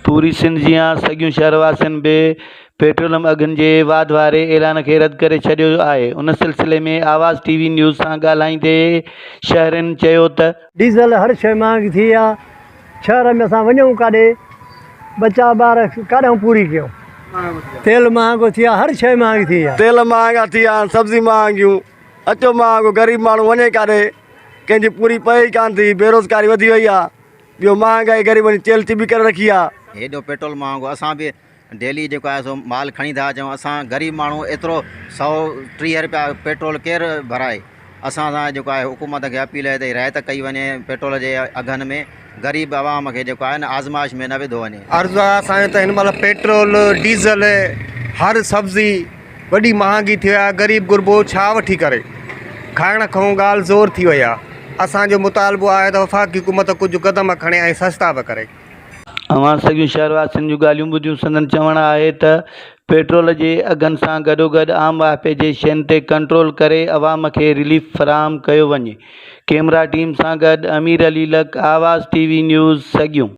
पूरी सिंध जियां सॻियूं शहरवासियुनि बि पेट्रोलियम अघनि जे वाधारे ऐलान खे रद्द करे छॾियो आहे। उन सिलसिले में आवाज़ टीवी न्यूज़ सां ॻाल्हाईंदे शहरियुनि चयो त डीज़ल हर शइ महांगी थी आहे। शहर में असां वञूं काॾे बच्चा ॿार काॾूं पूरी कयूं। तेल महांगो थी आहे, हर शइ महांगी थी आहे। तेल महांगा थी विया आहिनि, सब्ज़ी महांगियूं, अचो महांगो, ग़रीब माण्हू वञे काॾे, कंहिंजी पूरी पए ई कान थी, बेरोज़गारी वधी वई आहे। ॿियो महांगाई ग़रीबनि जी चेल्ती बि करे रखी आहे। हेॾो पेट्रोल महांगो, असां बि डेली जेको आहे सो माल खणी था अचूं। असां ग़रीब माण्हू एतिरो 130 रुपया पेट्रोल केरु भराए। असां सां जेको आहे हुकूमत खे अपील आहे त रिआयत कई वञे पेट्रोल जे अघनि में, ग़रीब आवाम खे जेको आहे न आज़माइश में न विधो वञे। अर्ज़ु आहे असांजो त हिन महिल पेट्रोल डीज़ल हर सब्ज़ी वॾी महांगी थी आहे। ग़रीब गुरबो छा वठी करे खाइण खां ॻाल्हि ज़ोर थी वई आहे। असांजो मुतालबो आहे त वफ़ाक़ी हुकूमत कुझु क़दम खणे ऐं सस्ता बि करे। अवां सॼियूं शहरवासियुनि जूं ॻाल्हियूं ॿुधियूं। संदन चवणु आहे त पेट्रोल जे अघनि सां गॾोगॾु आम वाइपे जे शयुनि ते कंट्रोल करे अवाम खे रिलीफ फ़राहम कयो वञे। कैमरा टीम सां गॾु अमीर अली लक, आवाज़ टीवी न्यूज़ सॻियूं।